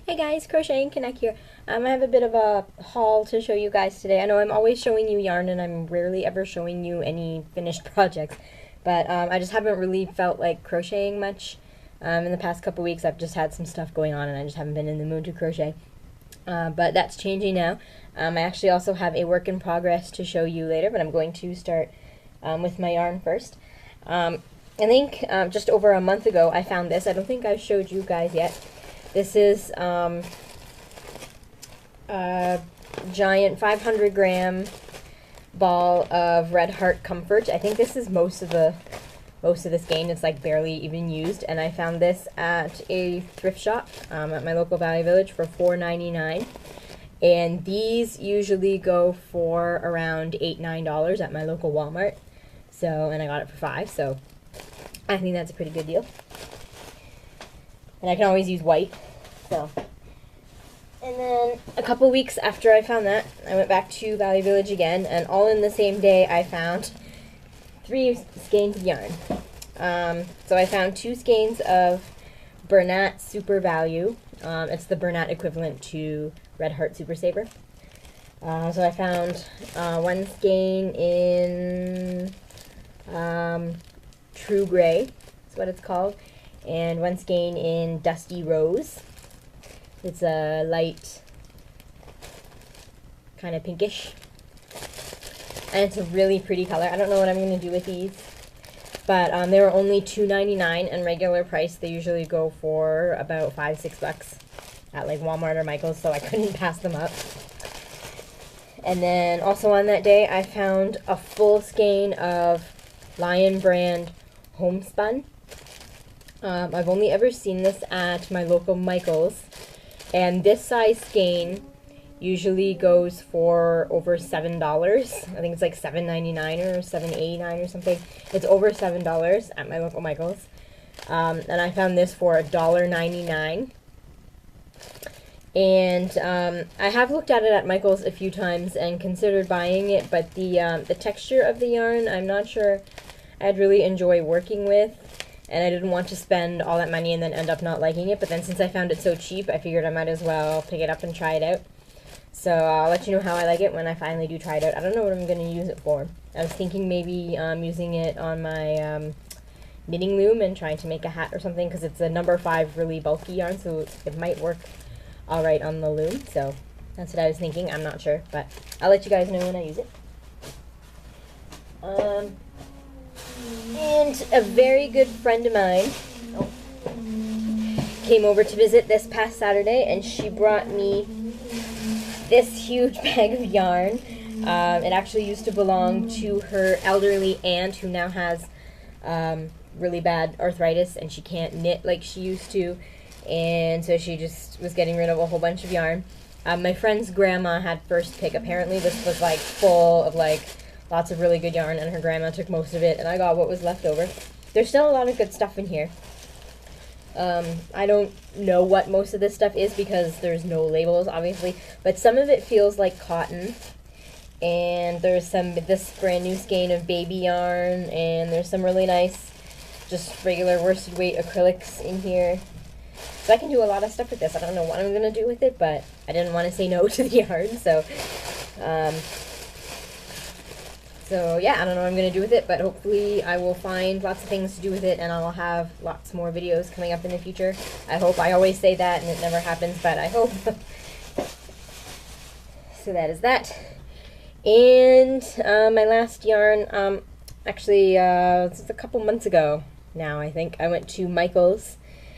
Hey guys, Crocheting Connect here. I have a bit of a haul to show you guys today. I know I'm always showing you yarn and I'm rarely ever showing you any finished projects, but I just haven't really felt like crocheting much. In the past couple weeks I've just had some stuff going on and I just haven't been in the mood to crochet. But that's changing now. I actually also have a work in progress to show you later, but I'm going to start with my yarn first. I think just over a month ago I found this. I don't think I've showed you guys yet. This is a giant 500 gram ball of Red Heart Comfort. I think this is most of this skein. It's like barely even used, and I found this at a thrift shop at my local Valley Village for $4.99. And these usually go for around $8-9 at my local Walmart. So, and I got it for $5, so I think that's a pretty good deal. And I can always use white, so. And then a couple weeks after I found that, I went back to Valley Village again, and all in the same day I found 3 skeins of yarn. So I found 2 skeins of Bernat Super Value. It's the Bernat equivalent to Red Heart Super Saver. So I found 1 skein in True Gray, is what it's called, and 1 skein in Dusty Rose. It's a light, kind of pinkish, and it's a really pretty color. I don't know what I'm going to do with these, but they were only $2.99, and regular price they usually go for about $5-6 at like Walmart or Michael's, so I couldn't pass them up. And then also on that day I found a full skein of Lion brand homespun. I've only ever seen this at my local Michael's, and this size skein usually goes for over $7. I think it's like $7.99 or $7.89 or something. It's over $7 at my local Michael's, and I found this for $1.99. And I have looked at it at Michael's a few times and considered buying it, but the texture of the yarn I'm not sure I'd really enjoy working with. And I didn't want to spend all that money and then end up not liking it. But then since I found it so cheap, I figured I might as well pick it up and try it out. So I'll let you know how I like it when I finally do try it out. I don't know what I'm going to use it for. I was thinking maybe using it on my knitting loom and trying to make a hat or something, because it's a number 5 really bulky yarn, so it might work alright on the loom. So that's what I was thinking. I'm not sure, but I'll let you guys know when I use it. And a very good friend of mine came over to visit this past Saturday, and she brought me this huge bag of yarn. It actually used to belong to her elderly aunt, who now has really bad arthritis and she can't knit like she used to, and so she just was getting rid of a whole bunch of yarn. My friend's grandma had first pick. Apparently this was like full of like lots of really good yarn, and her grandma took most of it, and I got what was left over. There's still a lot of good stuff in here. I don't know what most of this stuff is because there's no labels, obviously, but some of it feels like cotton. And there's this brand new skein of baby yarn, and there's some really nice, just regular worsted weight acrylics in here. So I can do a lot of stuff with this. I don't know what I'm going to do with it, but I didn't want to say no to the yarn, so yeah, I don't know what I'm going to do with it, but hopefully I will find lots of things to do with it, and I'll have lots more videos coming up in the future. I hope. I always say that, and it never happens, but I hope. So that is that. And my last yarn, actually, it's a couple months ago now, I think. I went to Michael's,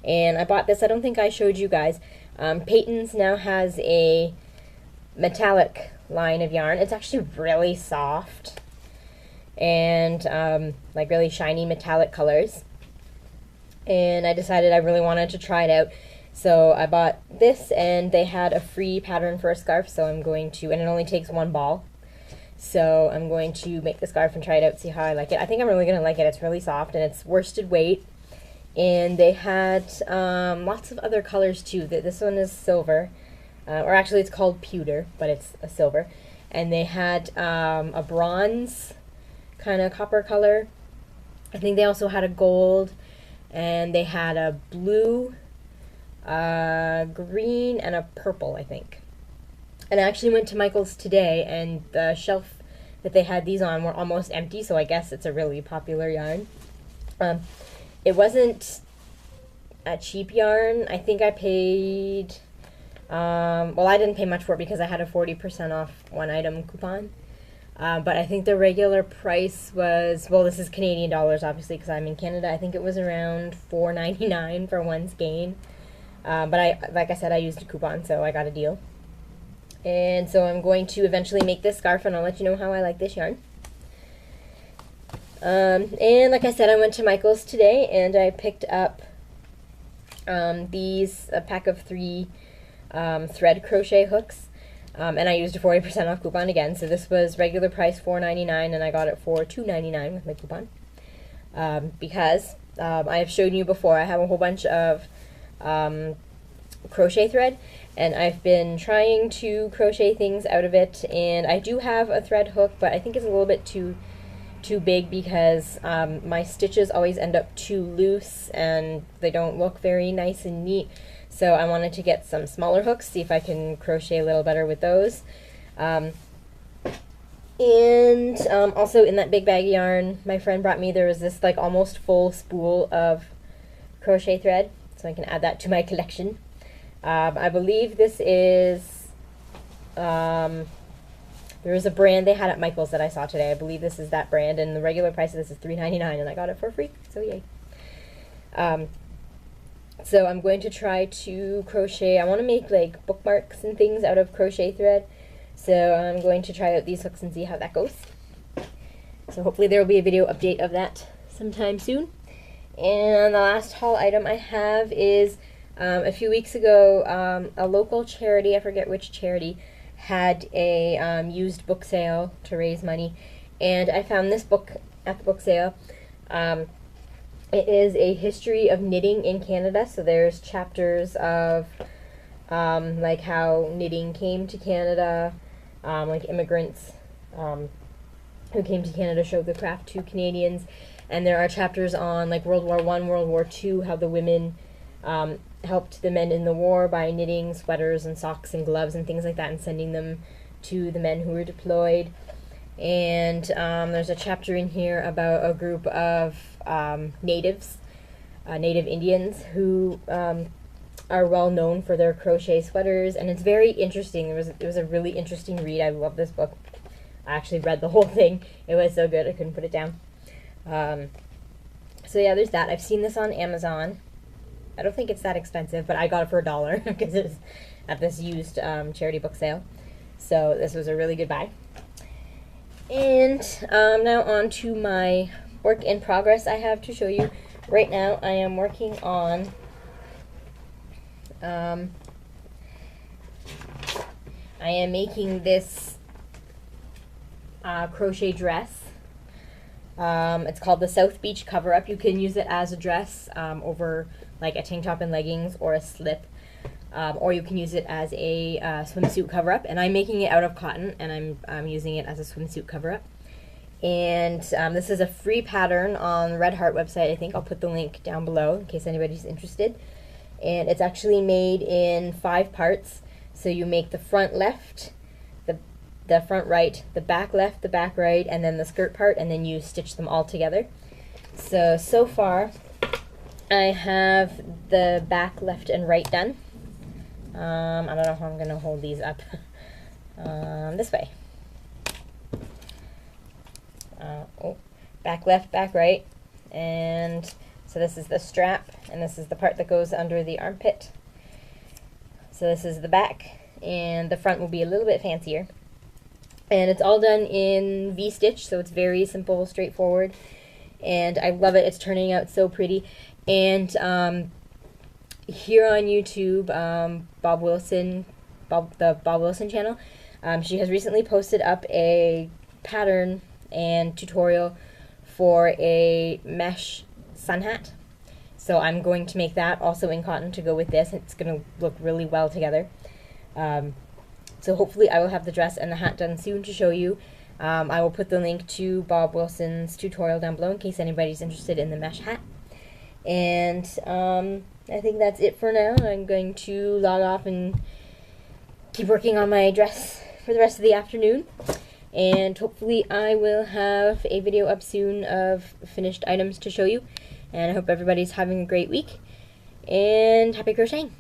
and I bought this. I don't think I showed you guys. Peyton's now has a metallic line of yarn. It's actually really soft and like really shiny metallic colors, and I decided I really wanted to try it out, so I bought this, and they had a free pattern for a scarf, so I'm going to, and it only takes 1 ball, so I'm going to make the scarf and try it out, see how I like it. I think I'm really going to like it. It's really soft, and it's worsted weight, and they had lots of other colors too. This one is silver, or actually it's called pewter, but it's a silver, and they had a bronze kind of copper color. I think they also had a gold, and they had a blue, green and a purple, I think. And I actually went to Michael's today, and the shelf that they had these on were almost empty, so I guess it's a really popular yarn. It wasn't a cheap yarn. I think I paid, well, I didn't pay much for it because I had a 40% off one item coupon. But I think the regular price was, well, this is Canadian dollars, obviously, because I'm in Canada. I think it was around $4.99 for one skein. But like I said, I used a coupon, so I got a deal. And so I'm going to eventually make this scarf, and I'll let you know how I like this yarn. And like I said, I went to Michael's today, and I picked up a pack of 3 thread crochet hooks. And I used a 40% off coupon again, so this was regular price $4.99, and I got it for $2.99 with my coupon. Because I have shown you before, I have a whole bunch of crochet thread, and I've been trying to crochet things out of it, and I do have a thread hook, but I think it's a little bit too big because my stitches always end up too loose and they don't look very nice and neat. So I wanted to get some smaller hooks, see if I can crochet a little better with those. And also in that big bag of yarn my friend brought me, there was this like almost full spool of crochet thread, so I can add that to my collection. I believe this is, there was a brand they had at Michael's that I saw today. I believe this is that brand, and the regular price of this is $3.99, and I got it for free, so yay. So I'm going to try to crochet. I want to make like bookmarks and things out of crochet thread, so I'm going to try out these hooks and see how that goes. So hopefully there will be a video update of that sometime soon. And the last haul item I have is a few weeks ago, a local charity, I forget which charity, had a used book sale to raise money, and I found this book at the book sale. It is a history of knitting in Canada, so there's chapters of like how knitting came to Canada, like immigrants who came to Canada showed the craft to Canadians, and there are chapters on like World War I, World War II, how the women helped the men in the war by knitting sweaters and socks and gloves and things like that and sending them to the men who were deployed. And there's a chapter in here about a group of natives, Native Indians, who are well known for their crochet sweaters, and it's very interesting. It was a really interesting read. I love this book. I actually read the whole thing. It was so good I couldn't put it down. So yeah, there's that. I've seen this on Amazon. I don't think it's that expensive, but I got it for $1 because it was at this used charity book sale. So this was a really good buy. And now on to my work in progress I have to show you. Right now I am working on I am making this crochet dress. It's called the South Beach Cover-Up. You can use it as a dress over like a tank top and leggings or a slip, or you can use it as a swimsuit cover-up, and I'm making it out of cotton, and I'm using it as a swimsuit cover-up. And this is a free pattern on the Red Heart website. I think I'll put the link down below in case anybody's interested. And it's actually made in 5 parts. So you make the front left, the front right, the back left, the back right, and then the skirt part, and then you stitch them all together. So far I have the back, left, and right done. I don't know how I'm going to hold these up. This way. Back left, back right. And so this is the strap, and this is the part that goes under the armpit. So this is the back, and the front will be a little bit fancier. And it's all done in V-stitch, so it's very simple, straightforward. And I love it. It's turning out so pretty. And here on YouTube, the Bob Wilson channel, she has recently posted up a pattern and tutorial for a mesh sun hat. So I'm going to make that also in cotton to go with this. It's going to look really well together. So hopefully I will have the dress and the hat done soon to show you. I will put the link to Bob Wilson's tutorial down below in case anybody's interested in the mesh hat. And I think that's it for now. I'm going to log off and keep working on my dress for the rest of the afternoon. And hopefully I will have a video up soon of finished items to show you. And I hope everybody's having a great week. And happy crocheting!